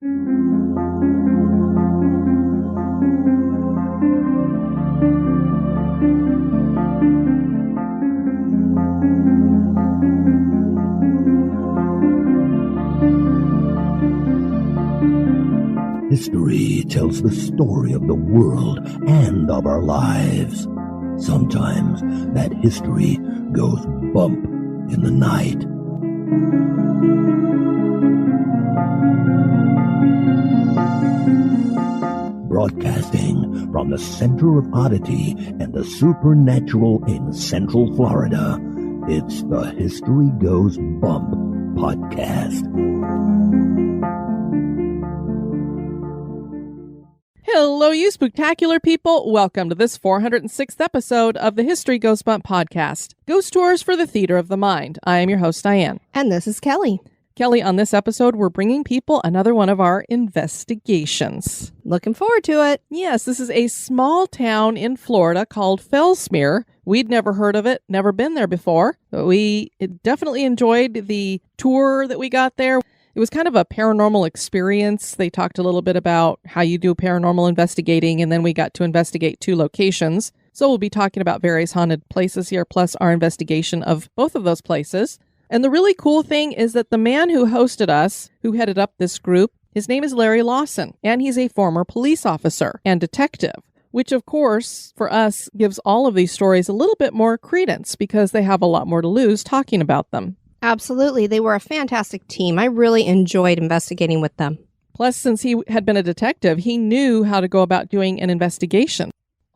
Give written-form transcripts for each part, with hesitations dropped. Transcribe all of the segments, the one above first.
History tells the story of the world and of our lives. Sometimes that history goes bump in the night. Broadcasting from the center of oddity and the supernatural in Central Florida, it's the History Goes Bump podcast. Hello, you spooktacular people. Welcome to this 406th episode of the History Goes Bump podcast, Ghost Tours for the Theater of the Mind. I am your host, Diane. And this is Kelly. Kelly, on this episode, we're bringing people another one of our investigations. Looking forward to it. Yes, this is a small town in Florida called Fellsmere. We'd never heard of it, never been there before, but we definitely enjoyed the tour that we got there. It was kind of a paranormal experience. They talked a little bit about how you do paranormal investigating, and then we got to investigate 2 locations. So we'll be talking about various haunted places here, plus our investigation of both of those places. And the really cool thing is that the man who hosted us, who headed up this group, his name is Larry Lawson, and he's a former police officer and detective, which of course, for us, gives all of these stories a little bit more credence because they have a lot more to lose talking about them. Absolutely. They were a fantastic team. I really enjoyed investigating with them. Plus, since he had been a detective, he knew how to go about doing an investigation.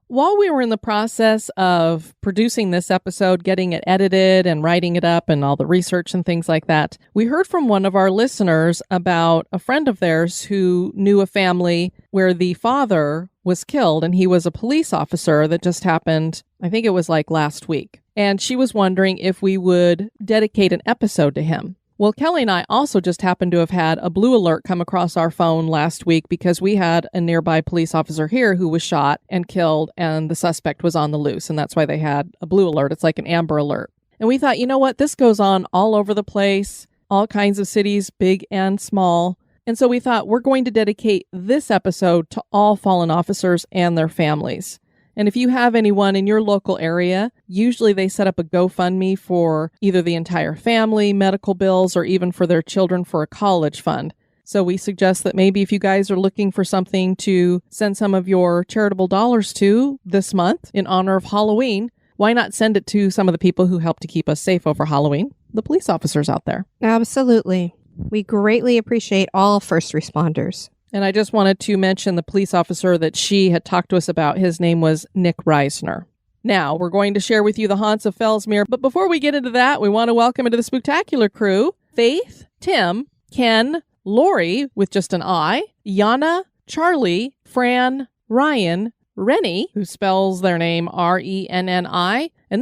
While we were in the process of producing this episode, getting it edited and writing it up and all the research and things like that, we heard from one of our listeners about a friend of theirs who knew a family where the father was killed, and he was a police officer. That just happened, I think it was like last week. And she was wondering if we would dedicate an episode to him. Well, Kelly and I also just happened to have had a blue alert come across our phone last week because we had a nearby police officer here who was shot and killed, and the suspect was on the loose. And that's why they had a blue alert. It's like an amber alert. And we thought, you know what? This goes on all over the place, all kinds of cities, big and small. And so we thought we're going to dedicate this episode to all fallen officers and their families. And if you have anyone in your local area, usually they set up a GoFundMe for either the entire family, medical bills, or even for their children for a college fund. So we suggest that maybe if you guys are looking for something to send some of your charitable dollars to this month in honor of Halloween, why not send it to some of the people who help to keep us safe over Halloween, the police officers out there? Absolutely. We greatly appreciate all first responders. And I just wanted to mention the police officer that she had talked to us about. His name was Nick Reisner. Now, we're going to share with you the haunts of Fellsmere. But before we get into that, we want to welcome into the Spooktacular crew, Faith, Tim, Ken, Lori, with just an I, Yana, Charlie, Fran, Ryan, Rennie, who spells their name Renni. And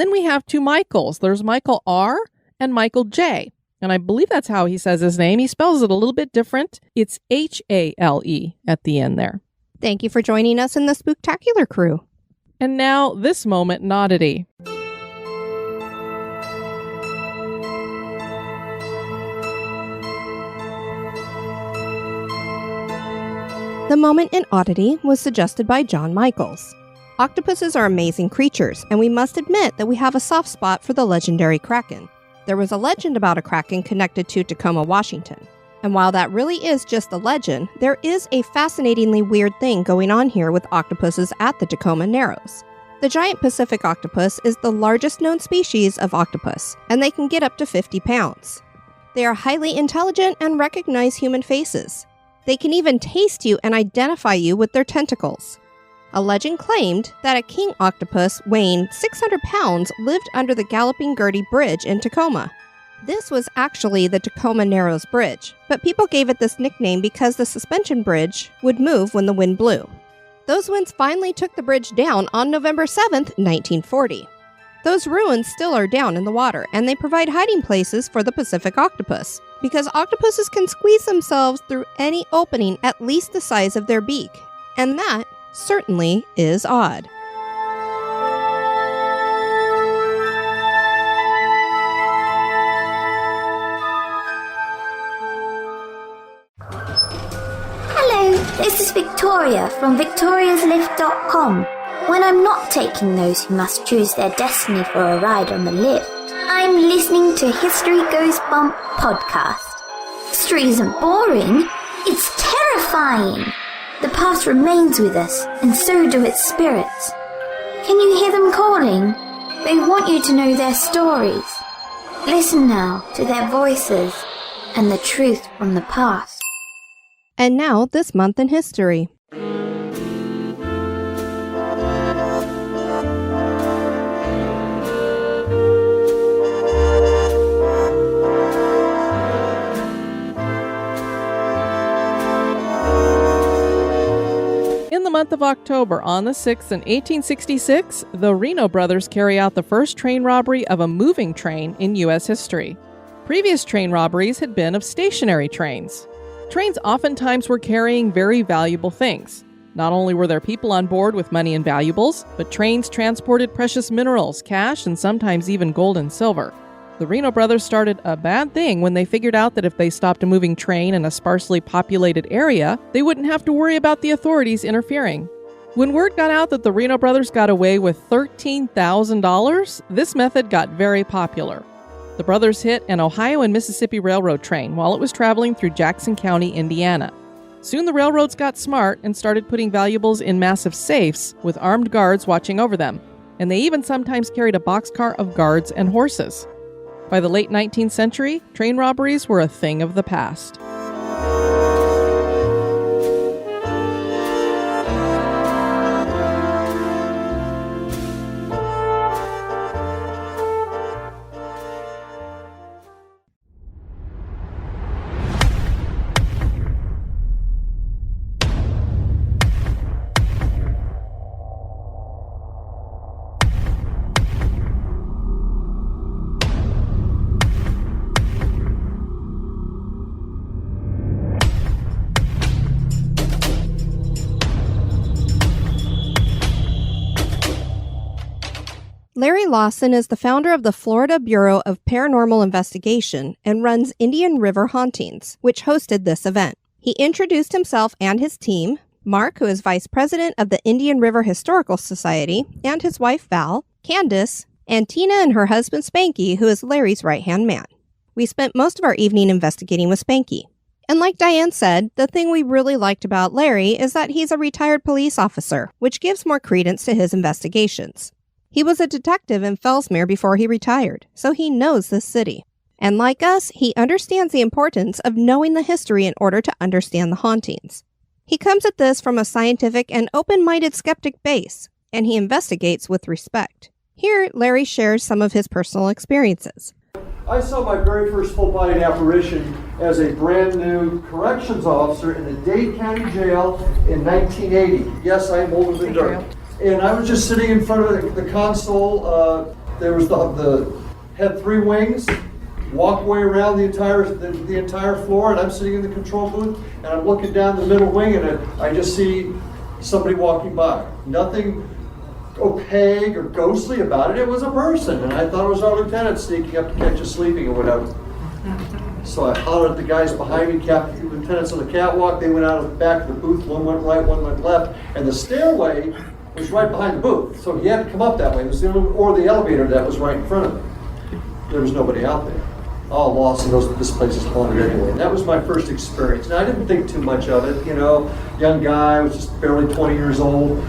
then we have 2 Michaels. There's Michael R. and Michael J. And I believe that's how he says his name. He spells it a little bit different. It's Hale at the end there. Thank you for joining us in the Spooktacular crew. And now, this moment in Oddity. The moment in Oddity was suggested by John Michaels. Octopuses are amazing creatures, and we must admit that we have a soft spot for the legendary Kraken. There was a legend about a Kraken connected to Tacoma, Washington. And while that really is just a legend, there is a fascinatingly weird thing going on here with octopuses at the Tacoma Narrows. The giant Pacific octopus is the largest known species of octopus, and they can get up to 50 pounds. They are highly intelligent and recognize human faces. They can even taste you and identify you with their tentacles. A legend claimed that a king octopus weighing 600 pounds lived under the Galloping Gertie Bridge in Tacoma. This was actually the Tacoma Narrows Bridge, but people gave it this nickname because the suspension bridge would move when the wind blew. Those winds finally took the bridge down on November 7th, 1940. Those ruins still are down in the water, and they provide hiding places for the Pacific octopus, because octopuses can squeeze themselves through any opening at least the size of their beak, and that certainly is odd. This is Victoria from victoriaslift.com. When I'm not taking those who must choose their destiny for a ride on the lift, I'm listening to History Goes Bump podcast. History isn't boring, it's terrifying. The past remains with us, and so do its spirits. Can you hear them calling? They want you to know their stories. Listen now to their voices and the truth from the past. And now, this month in history. In the month of October, on the 6th in 1866, the Reno Brothers carry out the first train robbery of a moving train in U.S. history. Previous train robberies had been of stationary trains. Trains oftentimes were carrying very valuable things. Not only were there people on board with money and valuables, but trains transported precious minerals, cash, and sometimes even gold and silver. The Reno Brothers started a bad thing when they figured out that if they stopped a moving train in a sparsely populated area, they wouldn't have to worry about the authorities interfering. When word got out that the Reno Brothers got away with $13,000, this method got very popular. The brothers hit an Ohio and Mississippi Railroad train while it was traveling through Jackson County, Indiana. Soon the railroads got smart and started putting valuables in massive safes with armed guards watching over them, and they even sometimes carried a boxcar of guards and horses. By the late 19th century, train robberies were a thing of the past. Larry Lawson is the founder of the Florida Bureau of Paranormal Investigation and runs Indian River Hauntings, which hosted this event. He introduced himself and his team, Mark, who is vice president of the Indian River Historical Society, and his wife Val, Candace, and Tina and her husband Spanky, who is Larry's right-hand man. We spent most of our evening investigating with Spanky. And like Diane said, the thing we really liked about Larry is that he's a retired police officer, which gives more credence to his investigations. He was a detective in Fellsmere before he retired, so he knows this city. And like us, he understands the importance of knowing the history in order to understand the hauntings. He comes at this from a scientific and open-minded skeptic base, and he investigates with respect. Here, Larry shares some of his personal experiences. I saw my very first full-body apparition as a brand new corrections officer in the Dade County Jail in 1980. Yes, I am older than dirt. And I was just sitting in front of the console. There was had three wings, walkway around the entire floor, and I'm sitting in the control booth, and I'm looking down the middle wing, and I just see somebody walking by. Nothing opaque or ghostly about it. It was a person, and I thought it was our lieutenant sneaking up to catch us sleeping or whatever. So I hollered at the guys behind me, captain, lieutenants on the catwalk. They went out of the back of the booth. One went right, one went left, and the stairway was right behind the booth, so he had to come up that way. It was or the elevator that was right in front of him. There was nobody out there. Oh, Lawson knows that this place is haunted anyway. And that was my first experience. And I didn't think too much of it, young guy, I was just barely 20 years old,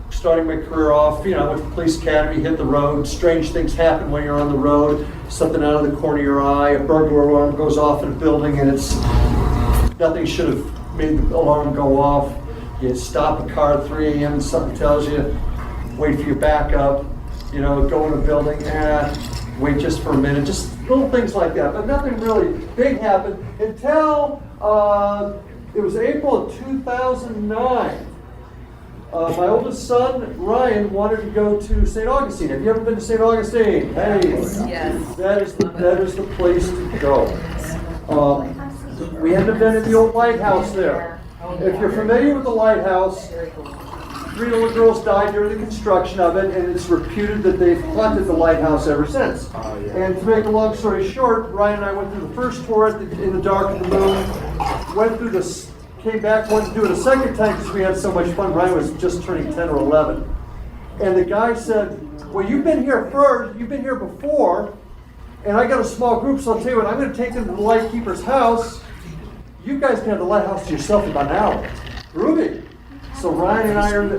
starting my career off, I went to the police academy, hit the road. Strange things happen when you're on the road. Something out of the corner of your eye, a burglar alarm goes off in a building, and nothing should have made the alarm go off. You stop a car at 3 a.m. and something tells you, wait for your backup, go in a building, wait just for a minute, just little things like that. But nothing really big happened until it was April of 2009. My oldest son, Ryan, wanted to go to St. Augustine. Have you ever been to St. Augustine? Hey, yes. That is the place to go. We had an event at the old lighthouse there. If you're familiar with the lighthouse, 3 little girls died during the construction of it, and it's reputed that they've haunted the lighthouse ever since. And to make a long story short, Ryan and I went through the first tour in the dark of the moon, went through the came back, wanted to do it a second time because we had so much fun. Ryan was just turning 10 or 11. And the guy said, well, you've been here first, you've been here before, and I got a small group, so I'll tell you what, I'm going to take them to the lightkeeper's house. You guys can have the lighthouse to yourself in about an hour. Groovy. So Ryan and I are in the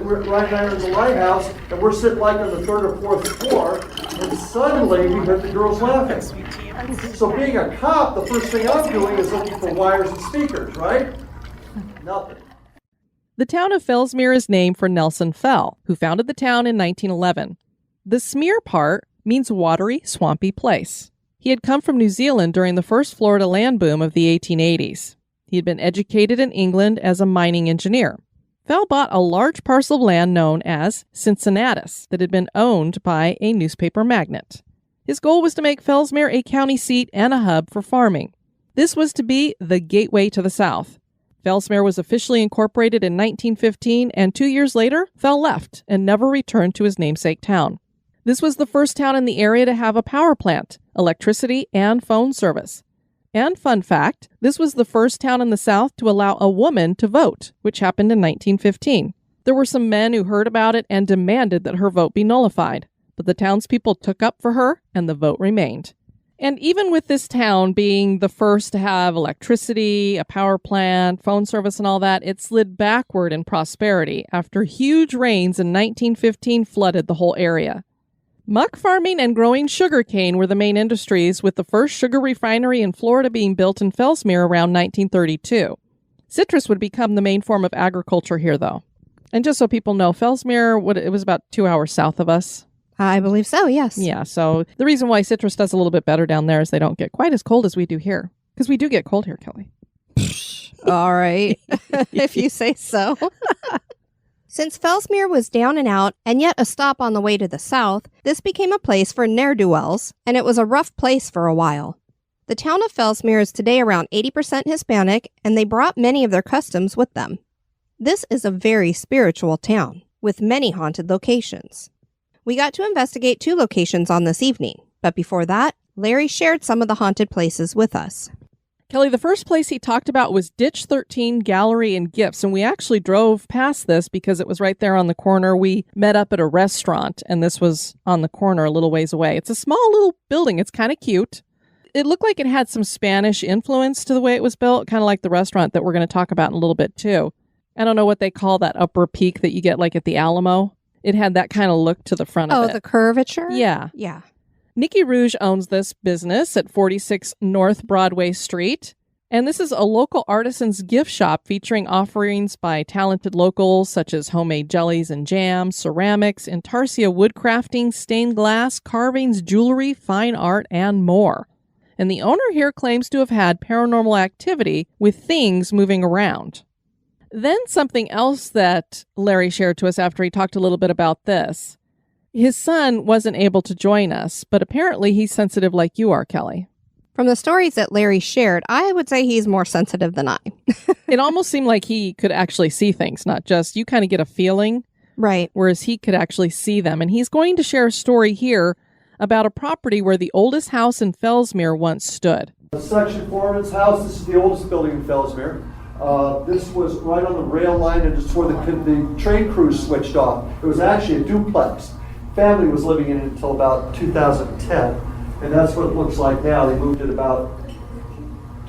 lighthouse, and we're sitting like on the third or fourth floor, and suddenly we heard the girls laughing. So being a cop, the first thing I'm doing is looking for wires and speakers, right? Nothing. The town of Fellsmere is named for Nelson Fell, who founded the town in 1911. The smear part means watery, swampy place. He had come from New Zealand during the first Florida land boom of the 1880s. He had been educated in England as a mining engineer. Fell bought a large parcel of land known as Cincinnatus that had been owned by a newspaper magnate. His goal was to make Fellsmere a county seat and a hub for farming. This was to be the gateway to the South. Fellsmere was officially incorporated in 1915, and 2 years later, Fell left and never returned to his namesake town. This was the first town in the area to have a power plant, electricity, and phone service. And fun fact, this was the first town in the South to allow a woman to vote, which happened in 1915. There were some men who heard about it and demanded that her vote be nullified, but the townspeople took up for her and the vote remained. And even with this town being the first to have electricity, a power plant, phone service and all that, it slid backward in prosperity after huge rains in 1915 flooded the whole area. Muck farming and growing sugarcane were the main industries, with the first sugar refinery in Florida being built in Fellsmere around 1932. Citrus would become the main form of agriculture here, though. And just so people know, Fellsmere, it was about 2 hours south of us. I believe so, yes. Yeah, so the reason why citrus does a little bit better down there is they don't get quite as cold as we do here. Because we do get cold here, Kelly. All right, if you say so. Since Fellsmere was down and out, and yet a stop on the way to the south, this became a place for ne'er-do-wells, and it was a rough place for a while. The town of Fellsmere is today around 80% Hispanic, and they brought many of their customs with them. This is a very spiritual town, with many haunted locations. We got to investigate 2 locations on this evening, but before that, Larry shared some of the haunted places with us. Kelly, the first place he talked about was Ditch 13 Gallery and Gifts, and we actually drove past this because it was right there on the corner. We met up at a restaurant, and this was on the corner a little ways away. It's a small little building. It's kind of cute. It looked like it had some Spanish influence to the way it was built, kind of like the restaurant that we're going to talk about in a little bit, too. I don't know what they call that upper peak that you get like at the Alamo. It had that kind of look to the front of it. Oh, the curvature? Yeah. Yeah. Nikki Rouge owns this business at 46 North Broadway Street, and this is a local artisan's gift shop featuring offerings by talented locals such as homemade jellies and jams, ceramics, intarsia woodcrafting, stained glass, carvings, jewelry, fine art, and more. And the owner here claims to have had paranormal activity with things moving around. Then something else that Larry shared to us after he talked a little bit about this. His son wasn't able to join us, but apparently he's sensitive like you are, Kelly. From the stories that Larry shared, I would say he's more sensitive than I. It almost seemed like he could actually see things, not just you kind of get a feeling. Right. Whereas he could actually see them. And he's going to share a story here about a property where the oldest house in Fellsmere once stood. Section foreman's house, this is the oldest building in Fellsmere. This was right on the rail line and just where the train crews switched off. It was actually a duplex. Family was living in it until about 2010, and that's what it looks like now. They moved it about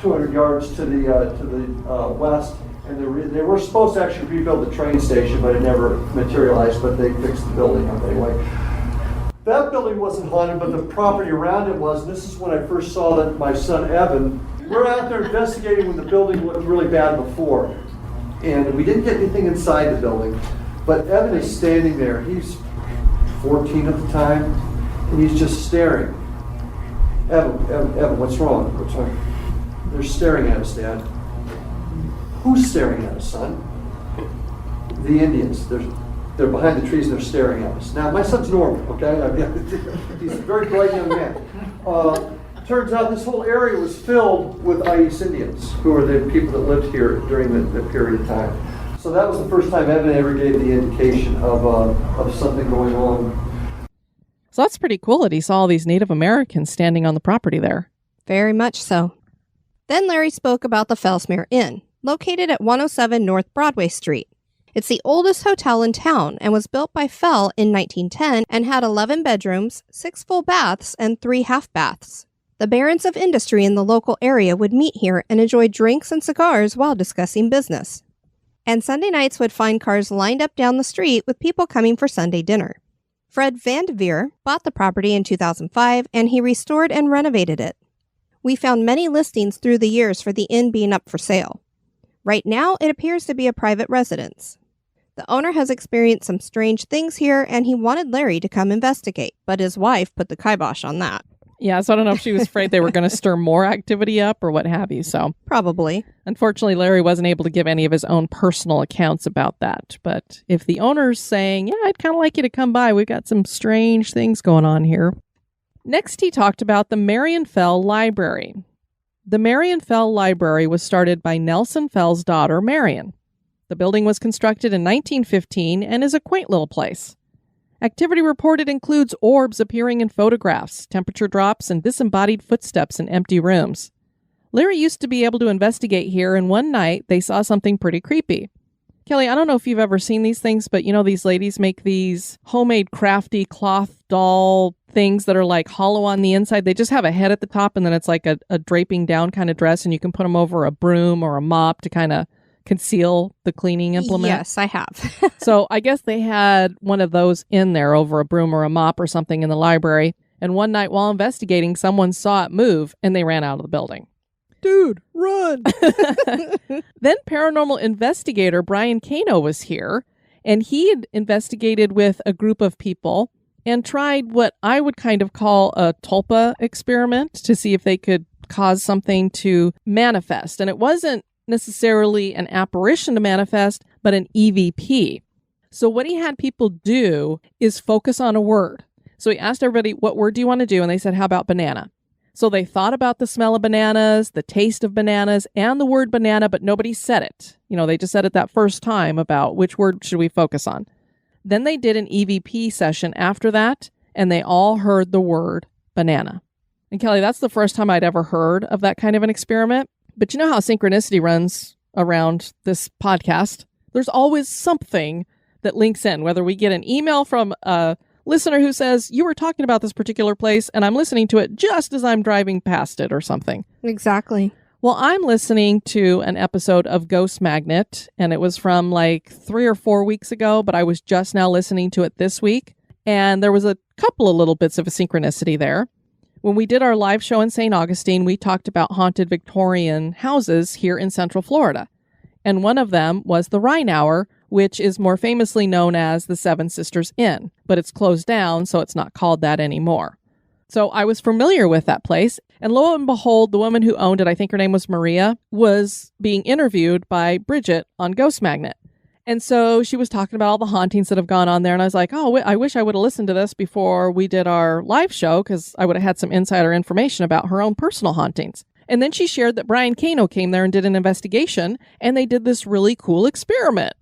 200 yards to the west, and they were supposed to actually rebuild the train station, but it never materialized, but they fixed the building up anyway. That building wasn't haunted, but the property around it was. And this is when I first saw that my son Evan. We're out there investigating when the building looked really bad before, and we didn't get anything inside the building, but Evan is standing there. He's 14 at the time, and he's just staring. Evan, what's wrong? What's wrong? They're staring at us, Dad. Who's staring at us, son? The Indians. They're behind the trees and they're staring at us. Now, my son's normal, okay? He's a very bright young man. Turns out this whole area was filled with Ice Indians, who were the people that lived here during the period of time. So that was the first time Evan ever gave the indication of something going on. So that's pretty cool that he saw all these Native Americans standing on the property there. Very much so. Then Larry spoke about the Fellsmere Inn. located at 107 North Broadway Street. It's the oldest hotel in town and was built by Fell in 1910 and had 11 bedrooms, 6 full baths, and 3 half baths. The barons of industry in the local area would meet here and enjoy drinks and cigars while discussing business. And Sunday nights would find cars lined up down the street with people coming for Sunday dinner. Fred Vandeveer bought the property in 2005 and he restored and renovated it. We found many listings through the years for the inn being up for sale. Right now, it appears to be a private residence. The owner has experienced some strange things here and he wanted Larry to come investigate, but his wife put the kibosh on that. Yeah, so I don't know if she was afraid they were going to stir more activity up or what have you, so. Probably. Unfortunately, Larry wasn't able to give any of his own personal accounts about that. But if the owner's saying, yeah, I'd kind of like you to come by, we've got some strange things going on here. Next, he talked about the Marion Fell Library. The Marion Fell Library was started by Nelson Fell's daughter, Marion. The building was constructed in 1915 and is a quaint little place. Activity reported includes orbs appearing in photographs, temperature drops, and disembodied footsteps in empty rooms. Larry used to be able to investigate here, and one night they saw something pretty creepy. Kelly, I don't know if you've ever seen these things, but you know these ladies make these homemade crafty cloth doll things that are like hollow on the inside. They just have a head at the top, and then it's like a draping down kind of dress, and you can put them over a broom or a mop to kind of conceal the cleaning implement. Yes, I have. So I guess they had one of those in there over a broom or a mop or something in the library. And one night while investigating, someone saw it move and they ran out of the building. Dude, run! Then paranormal investigator Brian Kano was here, and he had investigated with a group of people and tried what I would kind of call a tulpa experiment to see if they could cause something to manifest. And it wasn't necessarily an apparition to manifest, but an EVP. So what he had people do is focus on a word. So he asked everybody, what word do you want to do? And they said, how about banana? So they thought about the smell of bananas, the taste of bananas, and the word banana, but nobody said it. You know, they just said it that first time about which word should we focus on. Then they did an EVP session after that, and they all heard the word banana. And Kelly, that's the first time I'd ever heard of that kind of an experiment. But you know how synchronicity runs around this podcast? There's always something that links in, whether we get an email from a listener who says, you were talking about this particular place, and I'm listening to it just as I'm driving past it or something. Exactly. Well, I'm listening to an episode of Ghost Magnet, and it was from like 3 or 4 weeks ago, but I was just now listening to it this week. And there was a couple of little bits of a synchronicity there. When we did our live show in St. Augustine, we talked about haunted Victorian houses here in Central Florida. And one of them was the Rheinauer, which is more famously known as the Seven Sisters Inn, but it's closed down, so it's not called that anymore. So I was familiar with that place, and lo and behold, the woman who owned it, I think her name was Maria, was being interviewed by Bridget on Ghost Magnet. And so she was talking about all the hauntings that have gone on there. And I was like, oh, I wish I would have listened to this before we did our live show, because I would have had some insider information about her own personal hauntings. And then she shared that Brian Kano came there and did an investigation, and they did this really cool experiment.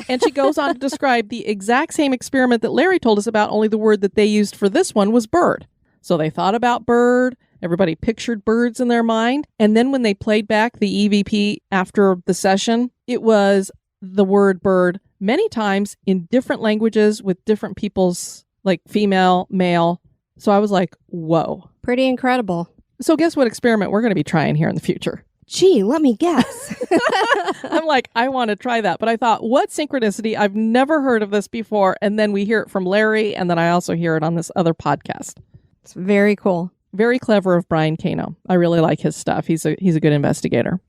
And she goes on to describe the exact same experiment that Larry told us about, only the word that they used for this one was bird. So they thought about bird. Everybody pictured birds in their mind. And then when they played back the EVP after the session, it was the word bird many times in different languages with different people's, like female, male. So I was like, whoa. Pretty incredible. So guess what experiment we're going to be trying here in the future? Gee, let me guess. I'm like, I want to try that. But I thought, what synchronicity? I've never heard of this before. And then we hear it from Larry, and then I also hear it on this other podcast. It's very cool. Very clever of Brian Kano. I really like his stuff. He's a good investigator.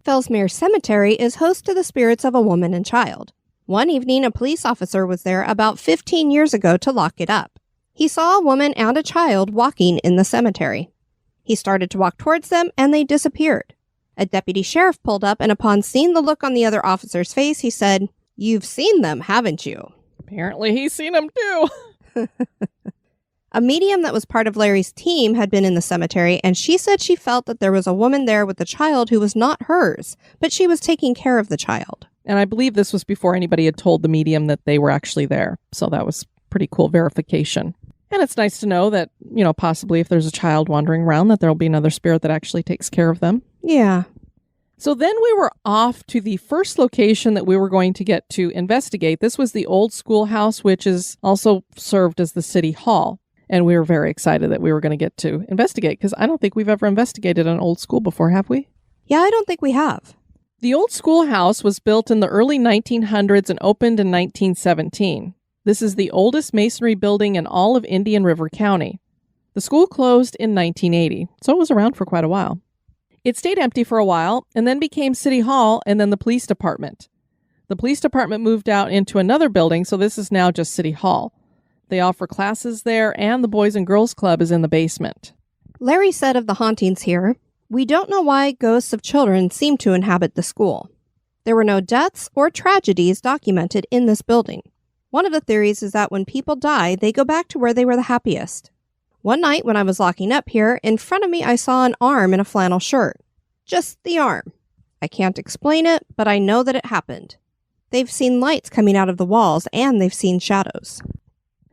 Fellsmere Cemetery is host to the spirits of a woman and child. One evening, a police officer was there about 15 years ago to lock it up. He saw a woman and a child walking in the cemetery. He started to walk towards them, and they disappeared. A deputy sheriff pulled up, and upon seeing the look on the other officer's face, he said, "You've seen them, haven't you?" Apparently he's seen them too. A medium that was part of Larry's team had been in the cemetery, and she said she felt that there was a woman there with a child who was not hers, but she was taking care of the child. And I believe this was before anybody had told the medium that they were actually there. So that was pretty cool verification. And it's nice to know that, possibly if there's a child wandering around, that there'll be another spirit that actually takes care of them. Yeah. So then we were off to the first location that we were going to get to investigate. This was the old schoolhouse, which is also served as the city hall. And we were very excited that we were going to get to investigate because I don't think we've ever investigated an old school before, have we? Yeah, I don't think we have. The old schoolhouse was built in the early 1900s and opened in 1917. This is the oldest masonry building in all of Indian River County. The school closed in 1980, so it was around for quite a while. It stayed empty for a while and then became City Hall and then the police department. The police department moved out into another building, so this is now just City Hall. They offer classes there, and the Boys and Girls Club is in the basement. Larry said of the hauntings here, "We don't know why ghosts of children seem to inhabit the school. There were no deaths or tragedies documented in this building. One of the theories is that when people die, they go back to where they were the happiest. One night when I was locking up here, in front of me I saw an arm in a flannel shirt. Just the arm. I can't explain it, but I know that it happened. They've seen lights coming out of the walls, and they've seen shadows."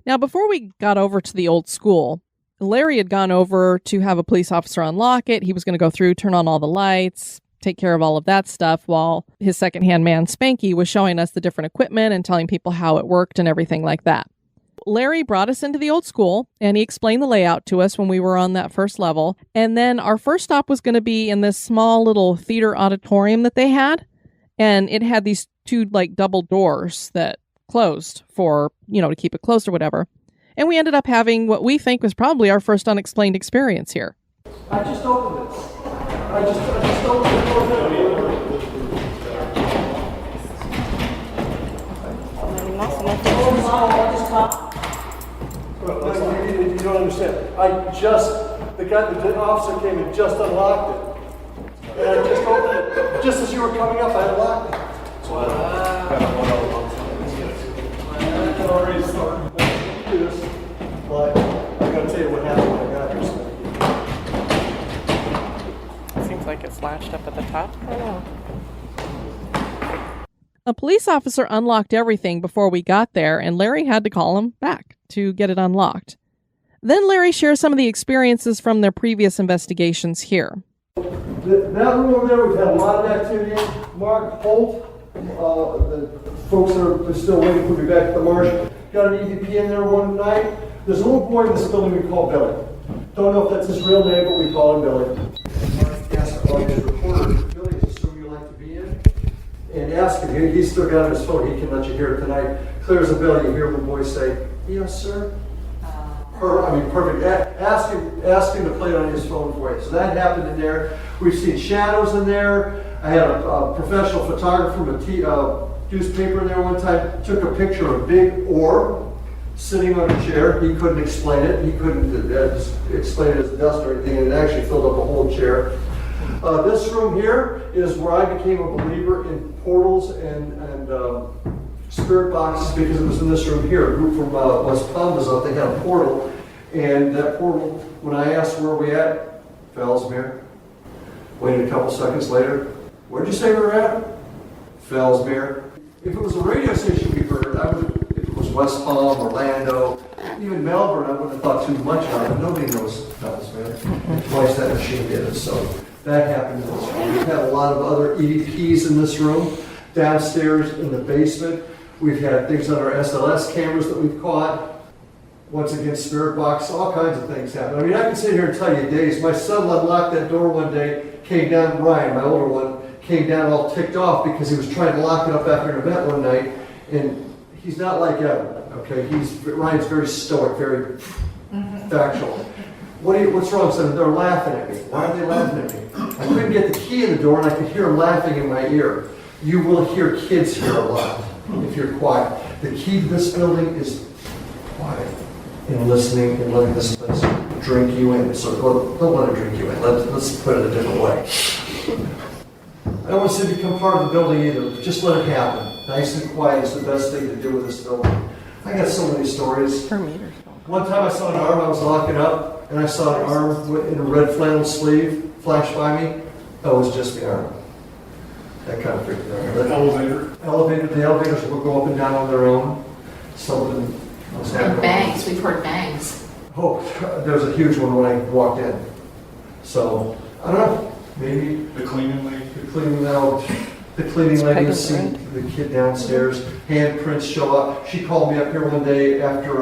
Now, before we got over to the old school, Larry had gone over to have a police officer unlock it. He was going to go through, turn on all the lights, take care of all of that stuff, while his secondhand man, Spanky, was showing us the different equipment and telling people how it worked and everything like that. Larry brought us into the old school, and he explained the layout to us when we were on that first level. And then our first stop was going to be in this small little theater auditorium that they had. And it had these two, double doors that closed for, to keep it closed or whatever. And we ended up having what we think was probably our first unexplained experience here. I just opened this. I just opened the door. You don't understand. The officer came and just unlocked it. And I just opened it. Just as you were coming up, I unlocked it. I can already start do this, but I gotta tell you what happened when I got here. Seems like it's latched up at the top. I don't know. A police officer unlocked everything before we got there, and Larry had to call him back to get it unlocked. Then Larry shares some of the experiences from their previous investigations here. That room over there, we've had a lot of activity. Mark Holt, the folks that are still waiting for me back at the Marsh, got an EVP in there one night. There's a little boy in this building we call Billy. Don't know if that's his real name, but we call him Billy. Mark asked his reporter, "Billy, is this room you like to be in?" And ask him, he's still got his phone, he can let you hear it tonight. Clear as a bell, you hear the boy say, "Yes, sir." Perfect. Ask him to play it on his phone for you. So that happened in there. We've seen shadows in there. I had a professional photographer from a newspaper in there one time, took a picture of a big orb sitting on a chair. He couldn't explain it. He couldn't explain it as dust or anything, and it actually filled up a whole chair. This room here is where I became a believer in portals and spirit boxes, because it was in this room here. A group from West Palm was up, they had a portal, and that portal, when I asked where we at, Fellsmere. Waited a couple seconds later, where'd you say we were at? Fellsmere. If it was a radio station we heard, if it was West Palm, Orlando, even Melbourne, I wouldn't have thought too much of it. Nobody knows Fellsmere. Twice that machine did it, so that happened in this room. We've had a lot of other EVPs in this room. Downstairs in the basement, we've had things on our SLS cameras that we've caught. Once again, spirit box, all kinds of things happen. I mean, I can sit here and tell you days. My son unlocked that door one day, came down, Ryan, my older one, came down all ticked off because he was trying to lock it up after an event one night, and he's not like Evan, okay? Ryan's very stoic, very factual. What's wrong, son? They're laughing at me. Why are they laughing at me? I couldn't get the key in the door, and I could hear them laughing in my ear. You will hear kids here a lot if you're quiet. The key to this building is quiet and listening and letting this place drink you in. So don't let it drink you in. Let's put it a different way. I don't want you to become part of the building either. Just let it happen. Nice and quiet is the best thing to do with this building. I got so many stories. One time I saw an arm, I was locking up, and I saw an arm in a red flannel sleeve flash by me. That was just the arm. That kind of freaked me out. The elevators will go up and down on their own. Something was happening. And bangs, we've heard bangs. Oh, there was a huge one when I walked in. So, I don't know. Maybe The cleaning lady. the cleaning lady has Peggy, seen the kid downstairs. Handprints show up. She called me up here one day after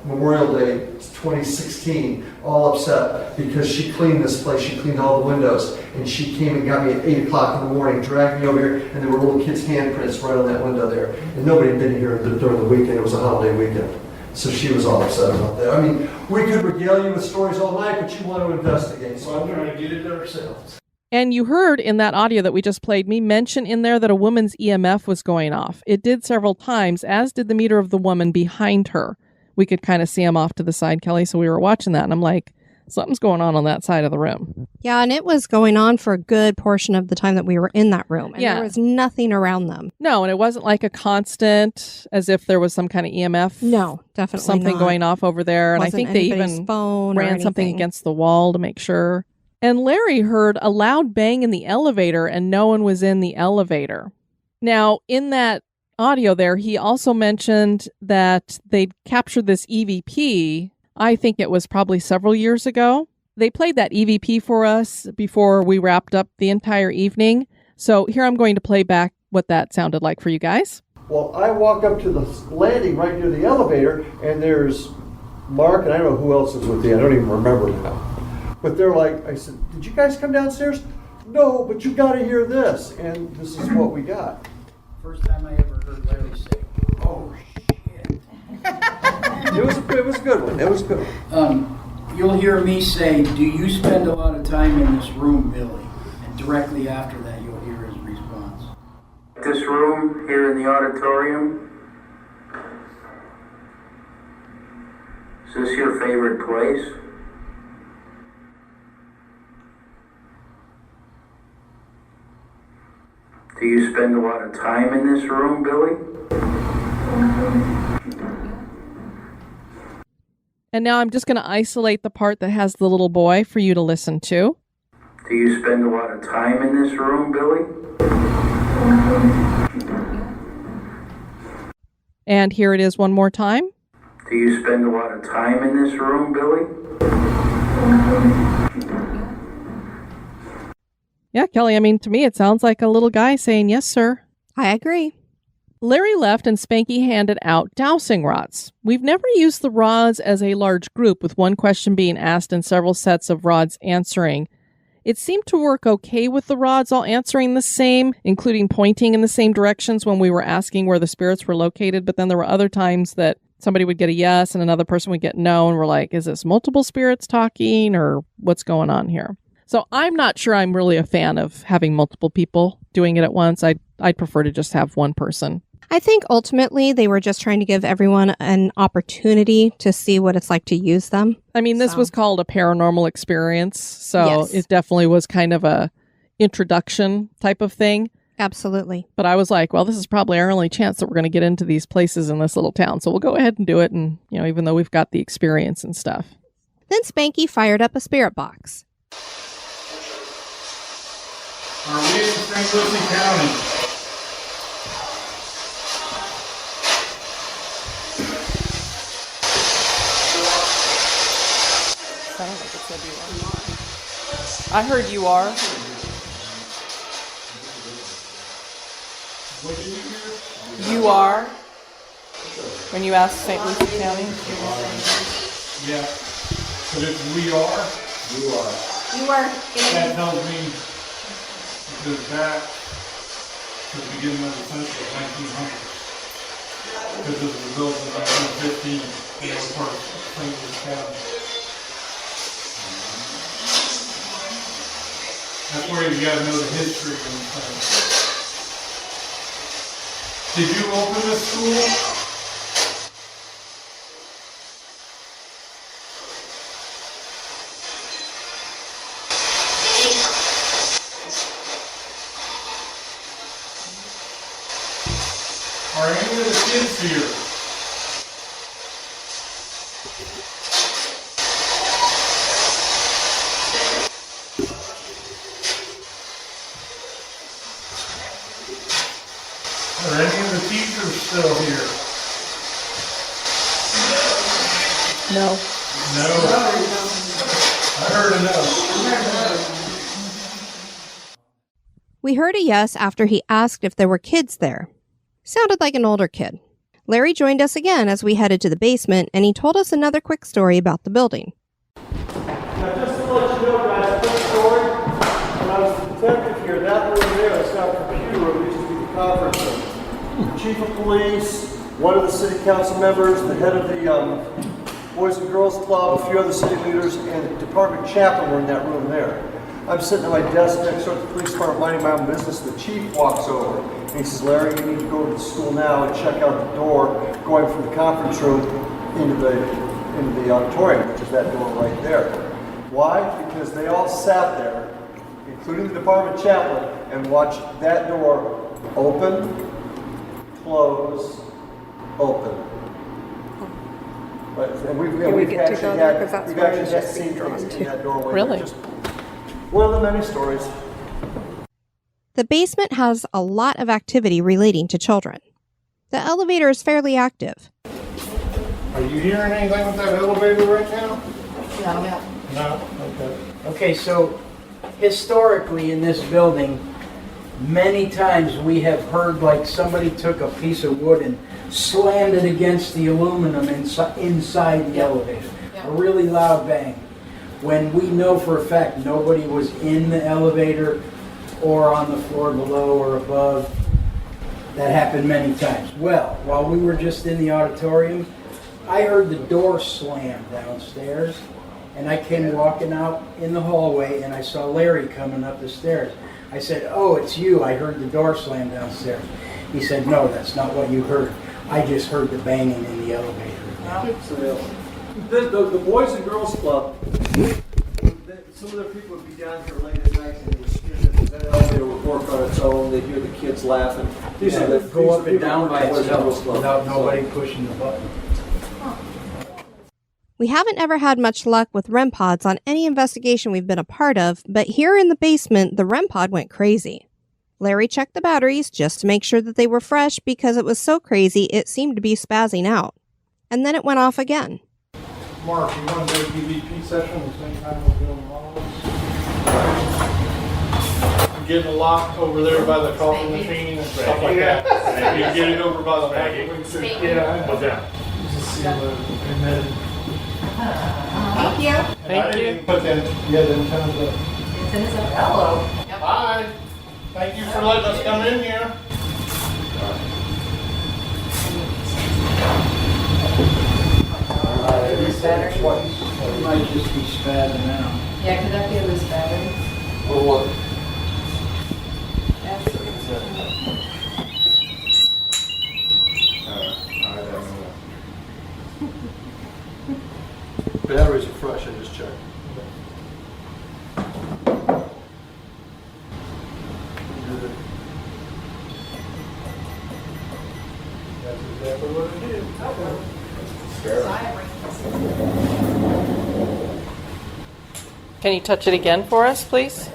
Memorial Day 2016, all upset because she cleaned this place. She cleaned all the windows, and she came and got me at 8 o'clock in the morning, dragged me over here, and there were little kids' handprints right on that window there. And nobody had been here during the weekend. It was a holiday weekend. So she was all upset about that. I mean, we could regale you with stories all night, but you want to investigate. So I'm trying to get it ourselves. And you heard in that audio that we just played me mention in there that a woman's EMF was going off. It did several times, as did the meter of the woman behind her. We could kind of see him off to the side, Kelly, so we were watching that, and I'm like, something's going on that side of the room. Yeah, and it was going on for a good portion of the time that we were in that room. And Yeah. there was nothing around them. No, and it wasn't like a constant, as if there was some kind of EMF. No, definitely Something not. going off over there. And Wasn't I think they anybody's even phone or ran something anything. against the wall to make sure. And Larry heard a loud bang in the elevator, and no one was in the elevator. Now, in that audio there, he also mentioned that they'd captured this EVP. I think it was probably several years ago. They played that EVP for us before we wrapped up the entire evening. So here I'm going to play back what that sounded like for you guys. Well, I walk up to the landing right near the elevator, and there's Mark, and I don't know who else is with you. I don't even remember now. But they're like, I said, did you guys come downstairs? No, but you got to hear this. And this is what we got. First time I ever heard Larry say, "Oh shit." It was a good one. It was good. You'll hear me say, "Do you spend a lot of time in this room, Billy?" And directly after that, you'll hear his response. This room here in the auditorium, is this your favorite place? Do you spend a lot of time in this room, Billy? And now I'm just going to isolate the part that has the little boy for you to listen to. Do you spend a lot of time in this room, Billy? And here it is one more time. Do you spend a lot of time in this room, Billy? Yeah, Kelly, I mean, to me, it sounds like a little guy saying, yes, sir. I agree. Larry left and Spanky handed out dowsing rods. We've never used the rods as a large group, with one question being asked and several sets of rods answering. It seemed to work okay with the rods all answering the same, including pointing in the same directions when we were asking where the spirits were located, but then there were other times that somebody would get a yes and another person would get no, and we're like, is this multiple spirits talking or what's going on here? So I'm not sure I'm really a fan of having multiple people doing it at once. I'd prefer to just have one person. I think ultimately they were just trying to give everyone an opportunity to see what it's like to use them. I mean, this was called a paranormal experience, so Yes. It definitely was kind of a introduction type of thing. Absolutely. But I was like, well, this is probably our only chance that we're going to get into these places in this little town. So we'll go ahead and do it. And, you know, even though we've got the experience and stuff. Then Spanky fired up a spirit box. Are we in St. Lucie County? Sounded like it said you are. I heard you are. What did you hear? You are. When you asked St. Lucie County. Yeah. But if we are, You are. You are that tells me it goes back to the beginning of the century, 1900s. Because it was built in 1915 and it was part of St. Louis County. That's where you gotta know the history and things. Did you open this school? Are any of the kids here? Are any of the teachers still here? No. No. I heard a no. We heard a yes after he asked if there were kids there. Sounded like an older kid. Larry joined us again as we headed to the basement, and he told us another quick story about the building. Now, just to let you know, guys, quick story. When I was the detective here, that room there, it's got a computer room, which used to be the conference room. The chief of police, one of the city council members, the head of the Boys and Girls Club, a few other city leaders, and the department chaplain were in that room there. I'm sitting at my desk next door at the police department minding my own business. The chief walks over and he says, Larry, you need to go to the school now and check out the door going from the conference room into the auditorium, which is that door right there. Why? Because they all sat there, including the department chaplain, and watched that door open, close, open. Right. And we've actually had seen things in that doorway. Really? Just one of the many stories. The basement has a lot of activity relating to children. The elevator is fairly active. Are you hearing anything with that elevator right now? No? Okay. Okay, so historically in this building, many times we have heard like somebody took a piece of wood and slammed it against the aluminum inside the elevator. A really loud bang. When we know for a fact nobody was in the elevator or on the floor below or above. That happened many times. Well, while we were just in the auditorium, I heard the door slam downstairs, and I came walking out in the hallway and I saw Larry coming up the stairs. I said, "Oh, it's you. I heard the door slam downstairs." He said, "No, that's not what you heard. I just heard the banging in the elevator." The Boys and Girls Club, some of their people would be down here late at night and the elevator would work on its own. They'd hear the kids laughing. They'd go up and down by itself without nobody pushing the button. We haven't ever had much luck with REM pods on any investigation we've been a part of, but here in the basement, the REM pod went crazy. Larry checked the batteries just to make sure that they were fresh because it was so crazy it seemed to be spazzing out. And then it went off again. Mark, you want to do a DVP session at the same time we're doing models? I'm getting a lock over there by the coffee machine and stuff like that. You get it over by the microwave. Yeah. What's that? Just see and then. Thank you. Thank you. Put them, yeah, them tons of. Antennas up. Hello. Yep. Hi. Thank you for letting us come in here. It might just be spazzing out. Yeah, could that be a loose battery? Or what? Batteries are fresh, I just checked. That's exactly what it is. Can you touch it again for us, please?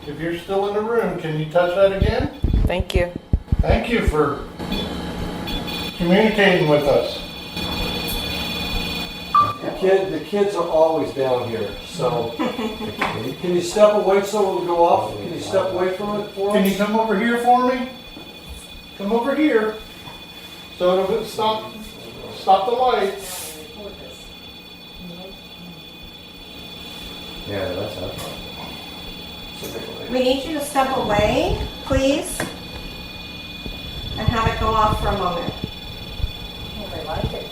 If you're still in the room, can you touch that again? Thank you. Thank you for communicating with us. The kids are always down here, so can you step away so it'll go off? Can you step away from it for us? Can you come over here for me? Come over here. So it'll stop the light. Yeah, that's up. We need you to step away, please, and have it go off for a moment. I like it.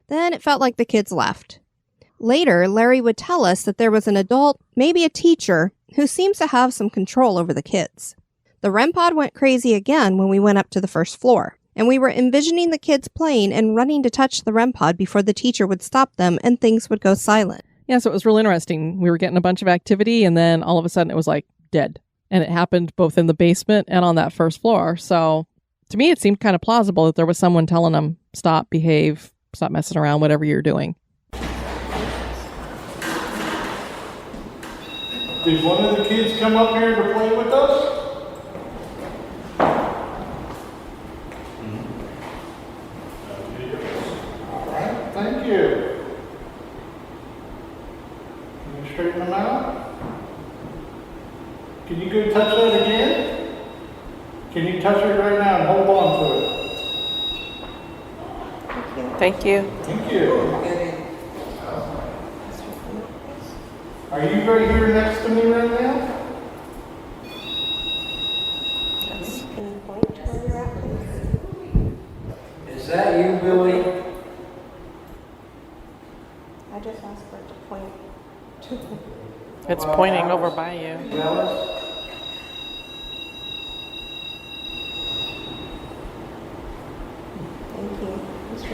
Then it felt like the kids left. Later, Larry would tell us that there was an adult, maybe a teacher, who seems to have some control over the kids. The REM pod went crazy again when we went up to the first floor, and we were envisioning the kids playing and running to touch the REM pod before the teacher would stop them and things would go silent. Yeah, so it was real interesting. We were getting a bunch of activity, and then all of a sudden it was like dead. And it happened both in the basement and on that first floor. So to me, it seemed kind of plausible that there was someone telling them, stop, behave, stop messing around, whatever you're doing. Did one of the kids come up here to play with us? All right, thank you. to touch that again? Can you touch it right now and hold on to it? Thank you. Thank you. Are you right here next to me right now? Is that you, Billy? I just asked for it to point to. It's pointing over by you. Jealous? Thank you.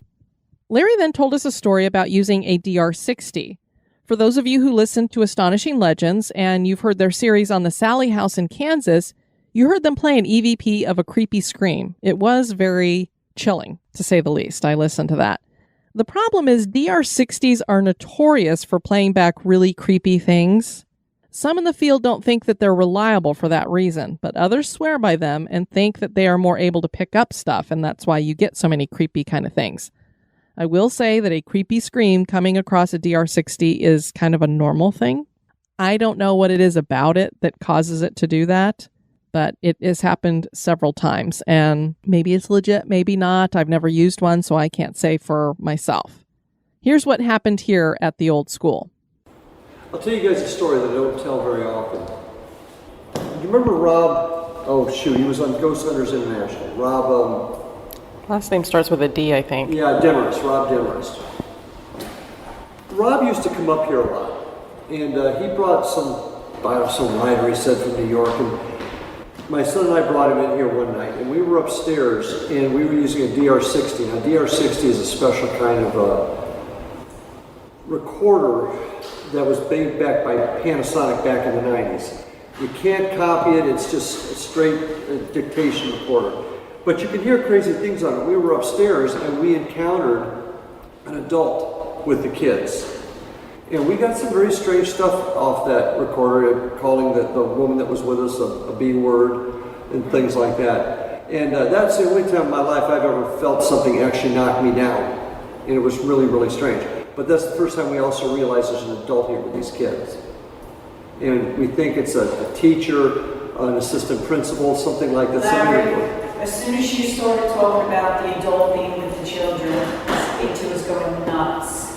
Larry then told us a story about using a DR-60. For those of you who listened to Astonishing Legends and you've heard their series on the Sally House in Kansas, you heard them play an EVP of a creepy scream. It was very chilling, to say the least. I listened to that. The problem is DR-60s are notorious for playing back really creepy things. Some in the field don't think that they're reliable for that reason, but others swear by them and think that they are more able to pick up stuff, and that's why you get so many creepy kind of things. I will say that a creepy scream coming across a DR-60 is kind of a normal thing. I don't know what it is about it that causes it to do that, but it has happened several times, and maybe it's legit, maybe not. I've never used one, so I can't say for myself. Here's what happened here at the old school. I'll tell you guys a story that I don't tell very often. You remember Rob? Oh shoot, he was on Ghost Hunters International. Rob, Last name starts with a D, I think. yeah, Demise, Rob Demise. Rob used to come up here a lot, and he brought some writer, he said, from New York, and my son and I brought him in here one night, and we were upstairs, and we were using a DR-60. Now, DR-60 is a special kind of recorder that was made back by Panasonic back in the 90s. You can't copy it, it's just a straight dictation recorder. But you can hear crazy things on it. We were upstairs, and we encountered an adult with the kids. And we got some very strange stuff off that recorder, calling the woman that was with us a B word and things like that. And that's the only time in my life I've ever felt something actually knock me down. And it was really, really strange. But that's the first time we also realized there's an adult here with these kids. And we think it's a teacher, an assistant principal, something like that. Larry, as soon as you started talking about the adult being with the children, it was going nuts.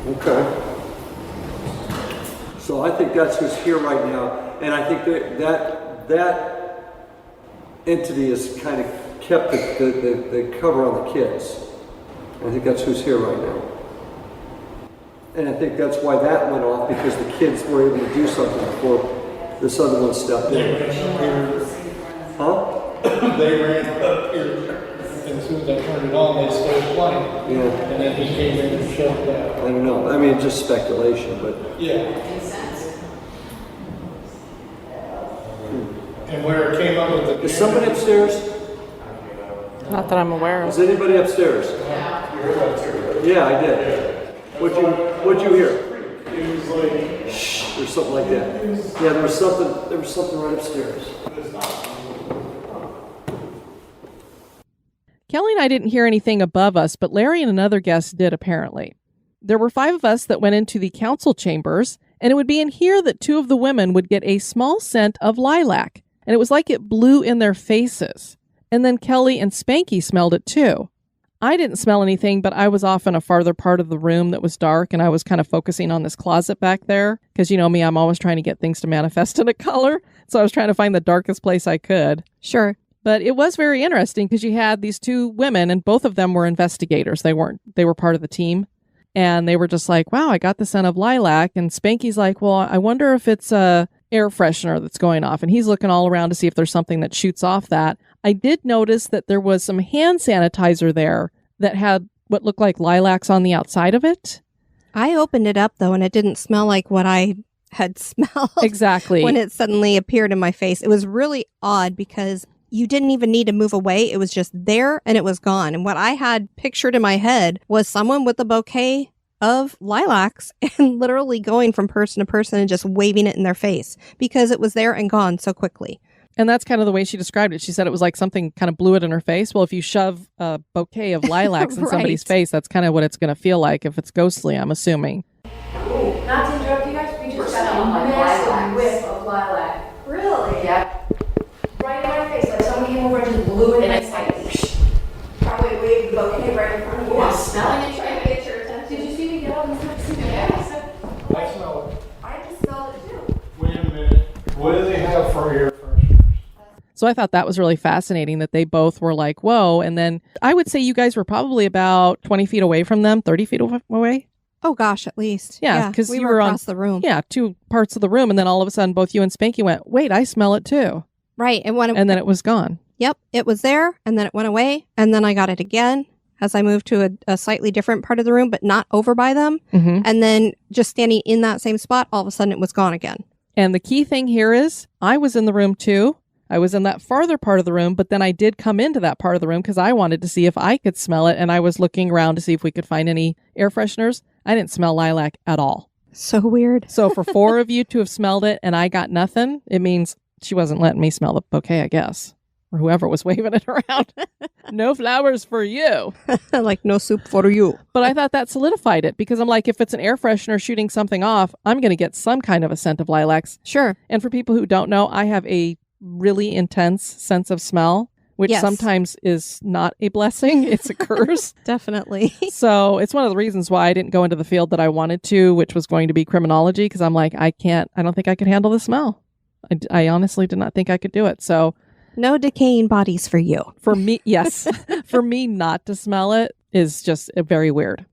Okay. So I think that's who's here right now, and I think that entity has kind of kept the cover on the kids. I think that's who's here right now. And I think that's why that went off, because the kids were able to do something before this other one stepped in. Huh? They ran up here, and as soon as I turned it on, they started playing. Yeah. And then he came in and shut it down. I don't know. I mean, just speculation, but Yeah. And where it came up with the... is somebody upstairs? Not that I'm aware of. Is anybody upstairs? Yeah, I did. What'd you hear? It was like... Shh, or something like that. Yeah, there was something right upstairs. Kelly and I didn't hear anything above us, but Larry and another guest did apparently. There were 5 of us that went into the council chambers, and it would be in here that 2 of the women would get a small scent of lilac, and it was like it blew in their faces. And then Kelly and Spanky smelled it too. I didn't smell anything, but I was off in a farther part of the room that was dark, and I was kind of focusing on this closet back there, because you know me, I'm always trying to get things to manifest in a color, so I was trying to find the darkest place I could. Sure. But it was very interesting because you had these 2 women, and both of them were investigators. They were part of the team. And they were just like, wow, I got the scent of lilac. And Spanky's like, well, I wonder if it's a air freshener that's going off. And he's looking all around to see if there's something that shoots off that. I did notice that there was some hand sanitizer there that had what looked like lilacs on the outside of it. I opened it up, though, and it didn't smell like what I had smelled. Exactly. When it suddenly appeared in my face. It was really odd because you didn't even need to move away. It was just there and it was gone. And what I had pictured in my head was someone with a bouquet of lilacs and literally going from person to person and just waving it in their face because it was there and gone so quickly. And that's kind of the way she described it. She said it was like something kind of blew it in her face. Well, if you shove a bouquet of lilacs in Right. somebody's face, that's kind of what it's going to feel like if it's ghostly, I'm assuming. Not to interrupt you guys, we just got a smelling like massive lilacs. whiff of lilac. Really? Yeah. Right in my face, like someone came over and just blew it in my face. Probably waved the bouquet right in front of you. Yeah, smelling it, trying to get your attention. Did you see me get up and start singing? Yeah. I smell it. I just smelled it too. Wait a minute. What do they have for air fresheners? So I thought that was really fascinating that they both were like, whoa. And then I would say you guys were probably about 20 feet away from them, 30 feet away. Oh, gosh, at least. Yeah, because we you were were across the room. Yeah, two parts of the room. And then all of a sudden, both you and Spanky went, wait, I smell it too. Right. And then it was gone. Yep, it was there, and then it went away, and then I got it again as I moved to a slightly different part of the room, but not over by them. Mm-hmm. And then just standing in that same spot, all of a sudden it was gone again. And the key thing here is I was in the room too. I was in that farther part of the room, but then I did come into that part of the room because I wanted to see if I could smell it. And I was looking around to see if we could find any air fresheners. I didn't smell lilac at all. So weird. So for 4 of you to have smelled it and I got nothing, it means she wasn't letting me smell the bouquet, I guess. Or whoever was waving it around. No flowers for you. Like no soup for you. But I thought that solidified it because I'm like, if it's an air freshener shooting something off, I'm going to get some kind of a scent of lilacs. Sure. And for people who don't know, I have a really intense sense of smell, which sometimes is not a blessing. It's a curse. Definitely. So it's one of the reasons why I didn't go into the field that I wanted to, which was going to be criminology, because I'm like, I don't think I could handle the smell. I honestly did not think I could do it. So no decaying bodies for you. for me, yes, for me not to smell it is just very weird.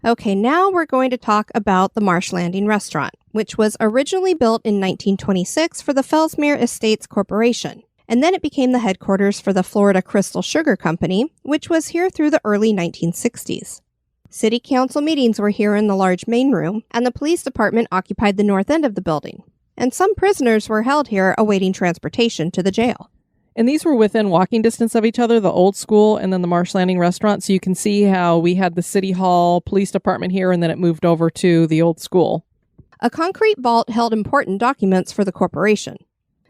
Okay, now we're going to talk about the Marsh Landing restaurant, which was originally built in 1926 for the Fellsmere Estates Corporation. And then it became the headquarters for the Florida Crystal Sugar Company, which was here through the early 1960s. City council meetings were here in the large main room, and the police department occupied the north end of the building. And some prisoners were held here awaiting transportation to the jail. And these were within walking distance of each other, the old school and then the Marsh Landing restaurant. So you can see how we had the city hall, police department here, and then it moved over to the old school. A concrete vault held important documents for the corporation.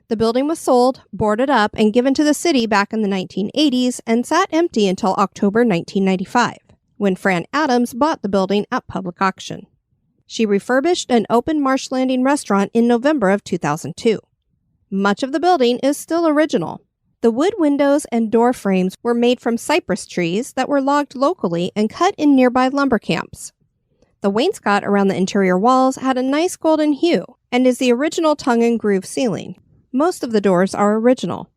The building was sold, boarded up, and given to the city back in the 1980s and sat empty until October 1995, when Fran Adams bought the building at public auction. She refurbished and opened Marsh Landing restaurant in November of 2002. Much of the building is still original. The wood windows and door frames were made from cypress trees that were logged locally and cut in nearby lumber camps. The wainscot around the interior walls had a nice golden hue and is the original tongue and groove ceiling. Most of the doors are original.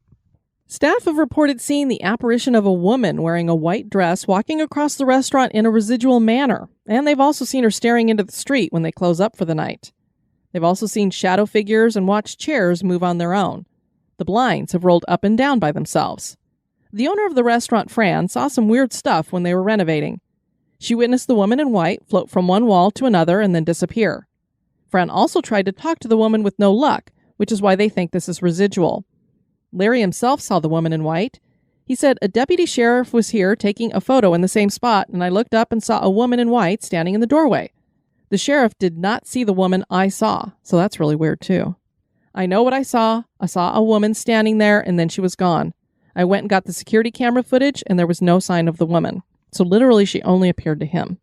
Staff have reported seeing the apparition of a woman wearing a white dress walking across the restaurant in a residual manner, and they've also seen her staring into the street when they close up for the night. They've also seen shadow figures and watched chairs move on their own. The blinds have rolled up and down by themselves. The owner of the restaurant, Fran, saw some weird stuff when they were renovating. She witnessed the woman in white float from one wall to another and then disappear. Fran also tried to talk to the woman with no luck, which is why they think this is residual. Larry himself saw the woman in white. He said, a deputy sheriff was here taking a photo in the same spot, and I looked up and saw a woman in white standing in the doorway. The sheriff did not see the woman I saw, so that's really weird too. I know what I saw. I saw a woman standing there, and then she was gone. I went and got the security camera footage, and there was no sign of the woman. So literally, she only appeared to him.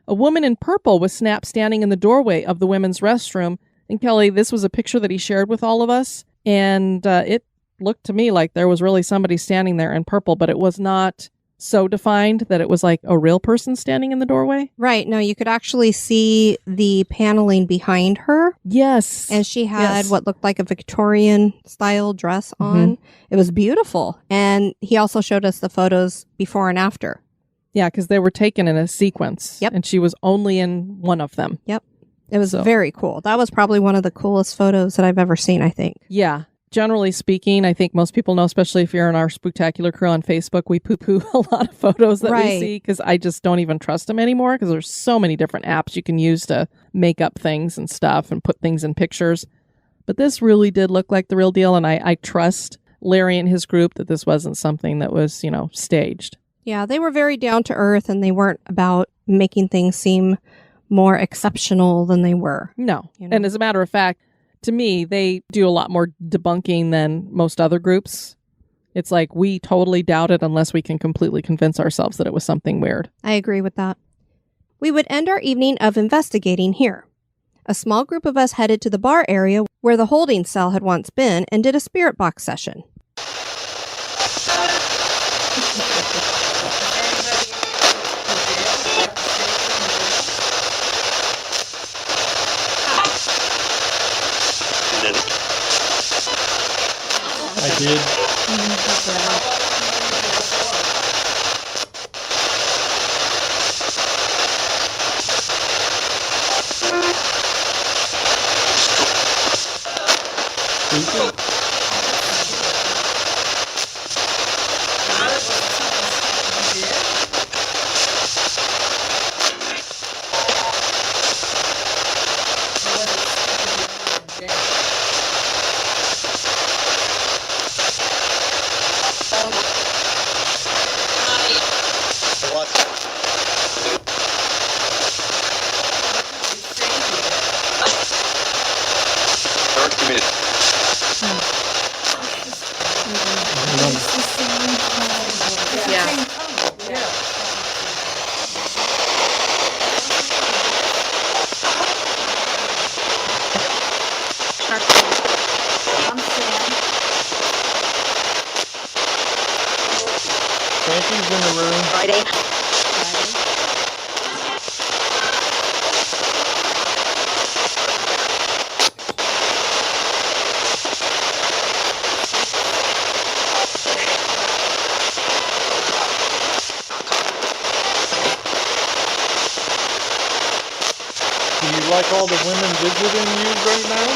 A woman in purple was snapped standing in the doorway of the women's restroom. And Kelly, this was a picture that he shared with all of us, and it looked to me like there was really somebody standing there in purple, but it was not so defined that it was like a real person standing in the doorway. Right. No, you could actually see the paneling behind her. Yes. And she had what looked like a Victorian style dress on. Mm-hmm. It was beautiful. And he also showed us the photos before and after. Yeah, because they were taken in a sequence. Yep. And she was only in one of them. Yep. It was very cool. That was probably one of the coolest photos that I've ever seen, I think. Yeah. Generally speaking, I think most people know, especially if you're in our Spooktacular crew on Facebook, we poo-poo a lot of photos that we see because I just don't even trust them anymore because there's so many different apps you can use to make up things and stuff and put things in pictures. But this really did look like the real deal, and I trust Larry and his group that this wasn't something that was, staged. Yeah, they were very down to earth, and they weren't about making things seem more exceptional than they were. No. And as a matter of fact, to me, they do a lot more debunking than most other groups. It's like we totally doubt it unless we can completely convince ourselves that it was something weird. I agree with that. We would end our evening of investigating here. A small group of us headed to the bar area where the holding cell had once been and did a spirit box session. I did. Frankie's in the room. Friday. Do you like all the women visiting you right now?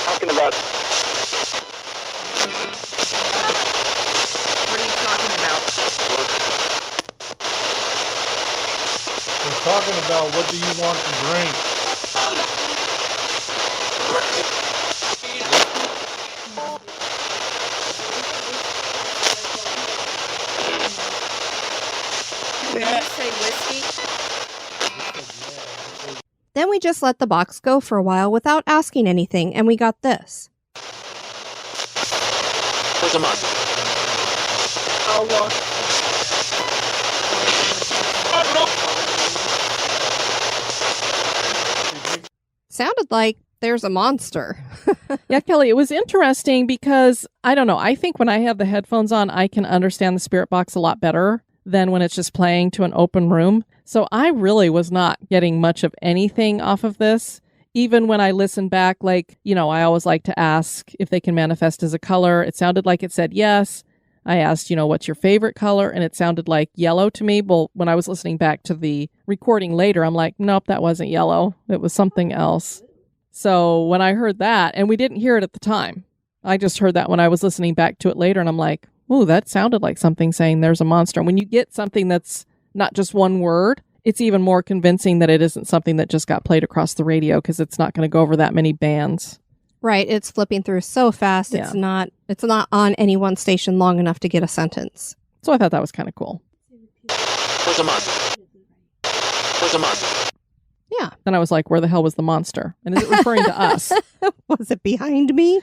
Talking about. What are you talking about? We're talking about what do you want to drink? Did you say whiskey? Then we just let the box go for a while without asking anything, and we got this. Where's the money? How long? Sounded like there's a monster. Yeah, Kelly, it was interesting because, I don't know, I think when I have the headphones on, I can understand the spirit box a lot better than when it's just playing to an open room. So I really was not getting much of anything off of this. Even when I listen back, like, you know, I always like to ask if they can manifest as a color. It sounded like it said yes. I asked, you know, what's your favorite color? And it sounded like yellow to me. But when I was listening back to the recording later, I'm like, nope, that wasn't yellow. It was something else. So when I heard that, and we didn't hear it at the time, I just heard that when I was listening back to it later, and I'm like, ooh, that sounded like something saying there's a monster. And when you get something that's not just one word, it's even more convincing that it isn't something that just got played across the radio, because it's not going to go over that many bands. Right, it's flipping through so fast. Yeah. It's not on any one station long enough to get a sentence. So I thought that was kind of cool. Where's the monster? Where's the monster? Yeah. Then I was like, where the hell was the monster? And is it referring to us? Was it behind me?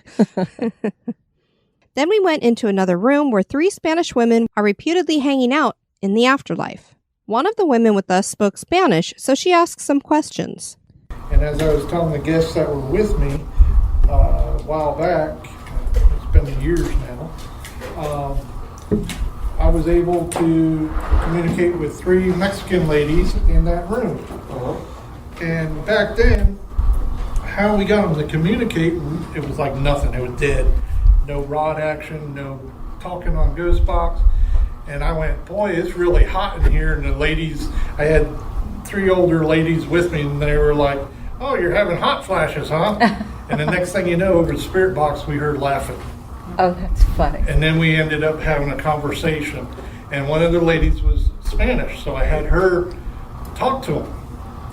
Then we went into another room where 3 Spanish women are reputedly hanging out in the afterlife. One of the women with us spoke Spanish, so she asked some questions. And as I was telling the guests that were with me a while back, it's been years now, I was able to communicate with 3 Mexican ladies in that room. And back then, how we got them to communicate, it was like nothing. It was dead. No rod action, no talking on Ghost Box. And I went, boy, it's really hot in here. And the ladies, I had 3 older ladies with me, and they were like, oh, you're having hot flashes, huh? And the next thing you know, over the spirit box, we heard laughing. Oh, that's funny. And then we ended up having a conversation. And one of the ladies was Spanish, so I had her talk to them.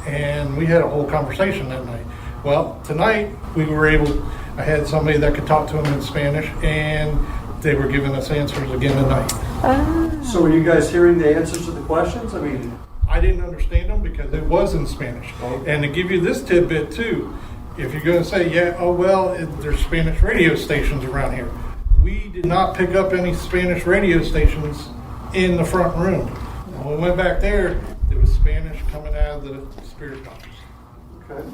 And we had a whole conversation that night. Well, tonight, I had somebody that could talk to them in Spanish, and they were giving us answers again tonight. So are you guys hearing the answers to the questions? I mean, I didn't understand them because it was in Spanish. And to give you this tidbit too, if you're going to say, there's Spanish radio stations around here. We did not pick up any Spanish radio stations in the front room. When we went back there was Spanish coming out of the spirit box. okay.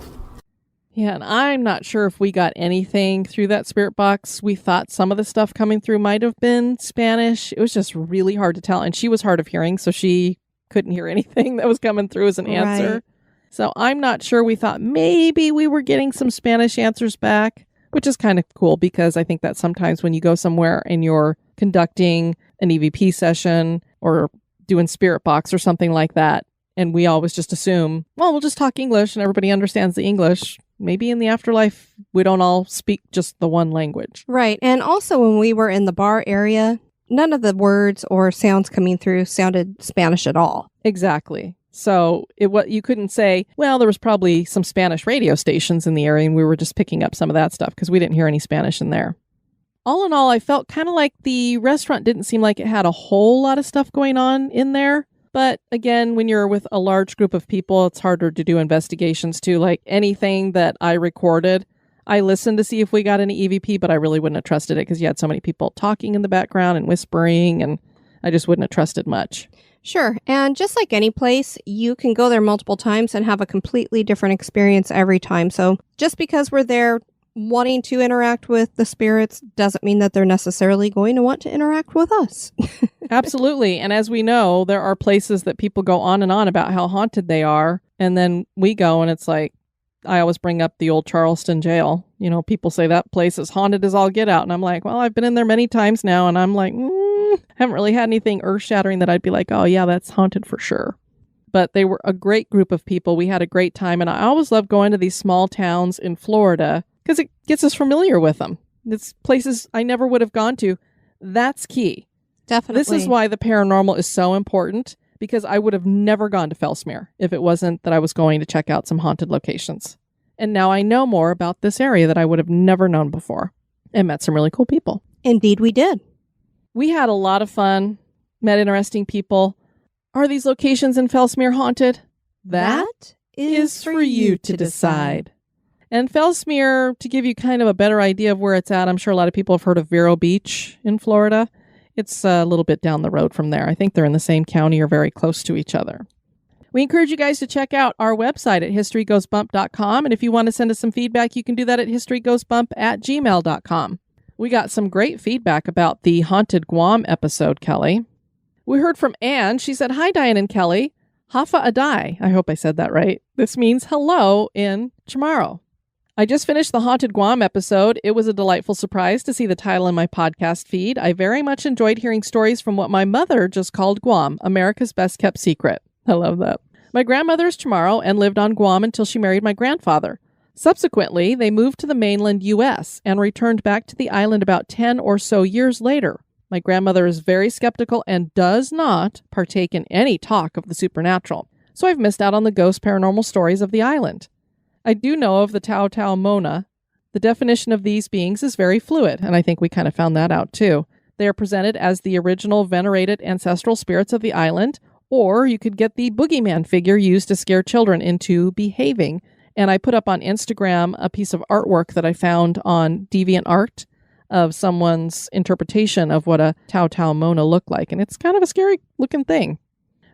Yeah, and I'm not sure if we got anything through that spirit box. We thought some of the stuff coming through might have been Spanish. It was just really hard to tell. And she was hard of hearing, so she couldn't hear anything that was coming through as an answer. Right. So I'm not sure. We thought maybe we were getting some Spanish answers back, which is kind of cool because I think that sometimes when you go somewhere and you're conducting an EVP session or doing spirit box or something like that, and we always just assume, well, we'll just talk English and everybody understands the English. Maybe in the afterlife, we don't all speak just the one language. Right. And also when we were in the bar area, none of the words or sounds coming through sounded Spanish at all. Exactly. So you couldn't say, well, there was probably some Spanish radio stations in the area and we were just picking up some of that stuff because we didn't hear any Spanish in there. All in all, I felt kind of like the restaurant didn't seem like it had a whole lot of stuff going on in there. But again, when you're with a large group of people, it's harder to do investigations too. Like anything that I recorded, I listened to see if we got any EVP, but I really wouldn't have trusted it because you had so many people talking in the background and whispering, and I just wouldn't have trusted much. Sure. And just like any place, you can go there multiple times and have a completely different experience every time. So just because we're there wanting to interact with the spirits doesn't mean that they're necessarily going to want to interact with us. Absolutely. And as we know, there are places that people go on and on about how haunted they are. And then we go and it's like, I always bring up the old Charleston jail. You know, people say that place is haunted as all get out. And I'm like, well, I've been in there many times now. And I'm like, haven't really had anything earth-shattering that I'd be like, oh, yeah, that's haunted for sure. But they were a great group of people. We had a great time. And I always love going to these small towns in Florida because it gets us familiar with them. It's places I never would have gone to. That's key. Definitely. This is why the paranormal is so important, because I would have never gone to Fellsmere if it wasn't that I was going to check out some haunted locations. And now I know more about this area that I would have never known before and met some really cool people. Indeed, we did. We had a lot of fun, met interesting people. Are these locations in Fellsmere haunted? That is for you to decide. And Fellsmere, to give you kind of a better idea of where it's at, I'm sure a lot of people have heard of Vero Beach in Florida. It's a little bit down the road from there. I think they're in the same county or very close to each other. We encourage you guys to check out our website at historygoesbump.com. And if you want to send us some feedback, you can do that at historygoesbump@gmail.com. We got some great feedback about the Haunted Guam episode, Kelly. We heard from Anne. She said, hi, Diane and Kelly. Hafa Adai. I hope I said that right. This means hello in Chamorro. I just finished the Haunted Guam episode. It was a delightful surprise to see the title in my podcast feed. I very much enjoyed hearing stories from what my mother just called Guam, America's best kept secret. I love that. My grandmother is Chamorro and lived on Guam until she married my grandfather. Subsequently, they moved to the mainland U.S. and returned back to the island about 10 or so years later. My grandmother is very skeptical and does not partake in any talk of the supernatural, so I've missed out on the ghost paranormal stories of the island. I do know of the Tau Tau Mona. The definition of these beings is very fluid, and I think we kind of found that out too. They are presented as the original venerated ancestral spirits of the island, or you could get the boogeyman figure used to scare children into behaving. And I put up on Instagram a piece of artwork that I found on DeviantArt of someone's interpretation of what a Tau Tau Mona looked like, and it's kind of a scary looking thing.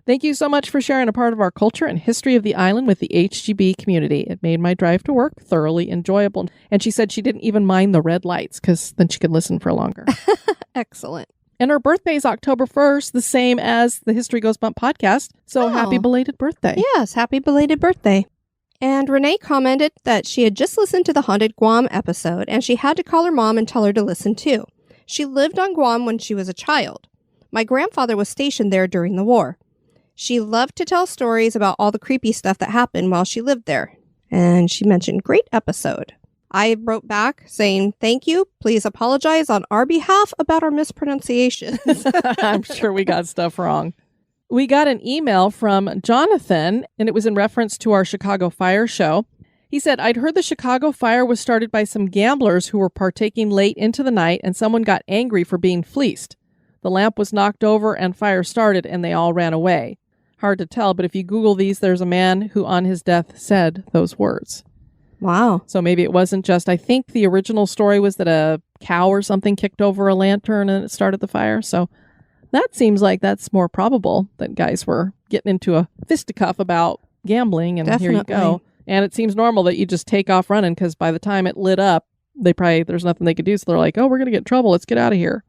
Thank you so much for sharing a part of our culture and history of the island with the HGB community. It made my drive to work thoroughly enjoyable. And she said she didn't even mind the red lights because then she could listen for longer. Excellent. And her birthday is October 1st, the same as the History Goes Bump podcast. So happy belated birthday. Yes, happy belated birthday. And Renee commented that she had just listened to the Haunted Guam episode and she had to call her mom and tell her to listen too. She lived on Guam when she was a child. My grandfather was stationed there during the war. She loved to tell stories about all the creepy stuff that happened while she lived there. And she mentioned, great episode. I wrote back saying, thank you. Please apologize on our behalf about our mispronunciations. I'm sure we got stuff wrong. We got an email from Jonathan, and it was in reference to our Chicago Fire show. He said, I'd heard the Chicago Fire was started by some gamblers who were partaking late into the night, and someone got angry for being fleeced. The lamp was knocked over and fire started and they all ran away. Hard to tell, but if you Google these, there's a man who on his death said those words. Wow. So maybe it wasn't just, I think the original story was that a cow or something kicked over a lantern and it started the fire. So that seems like that's more probable, that guys were getting into a fisticuff about gambling, and Here you go. And it seems normal that you just take off running, because by the time it lit up, there's nothing they could do. So they're like, oh, we're going to get in trouble. Let's get out of here.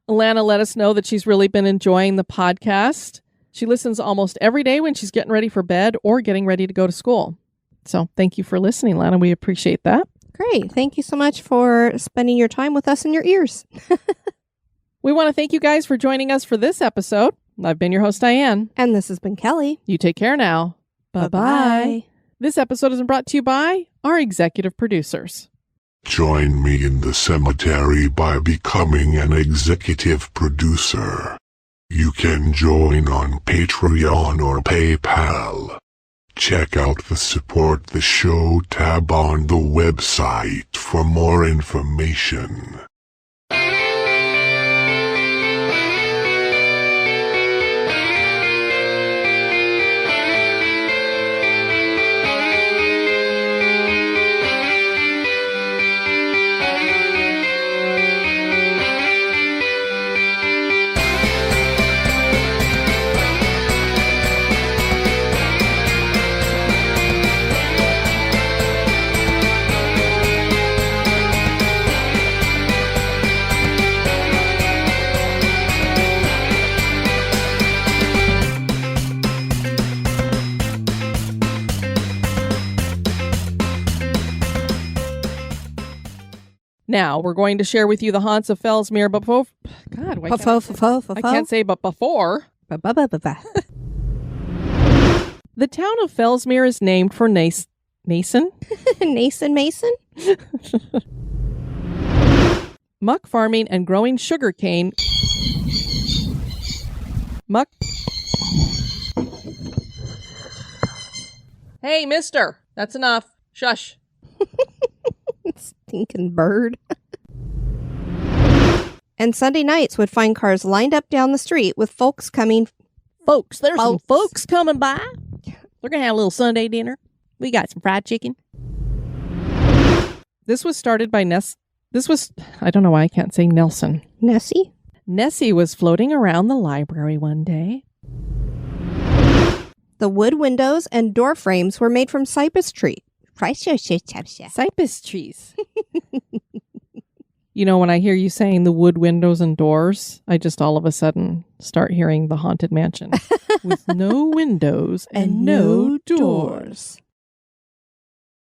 Alana let us know that she's really been enjoying the podcast. She listens almost every day when she's getting ready for bed or getting ready to go to school. So thank you for listening, Lana. We appreciate that. Great. Thank you so much for spending your time with us in your ears. We want to thank you guys for joining us for this episode. I've been your host, Diane. And this has been Kelly. You take care now. Bye-bye. This episode is brought to you by our executive producers. Join me in the cemetery by becoming an executive producer. You can join on Patreon or PayPal. Check out the Support the Show tab on the website for more information. Now, we're going to share with you the haunts of Fellsmere, but before... God, why I can't say but before. The town of Fellsmere is named for Nason? Nason Mason? Muck farming and growing sugarcane. Muck... Hey, mister! That's enough. Shush. Stinking bird. And Sunday nights would find cars lined up down the street with folks coming. Some folks coming by. They're going to have a little Sunday dinner. We got some fried chicken. This was started by I don't know why I can't say Nelson. Nessie? Nessie was floating around the library one day. The wood windows and door frames were made from cypress trees. Cypress trees. You know, when I hear you saying the wood windows and doors, I just all of a sudden start hearing the Haunted Mansion with no windows and no doors.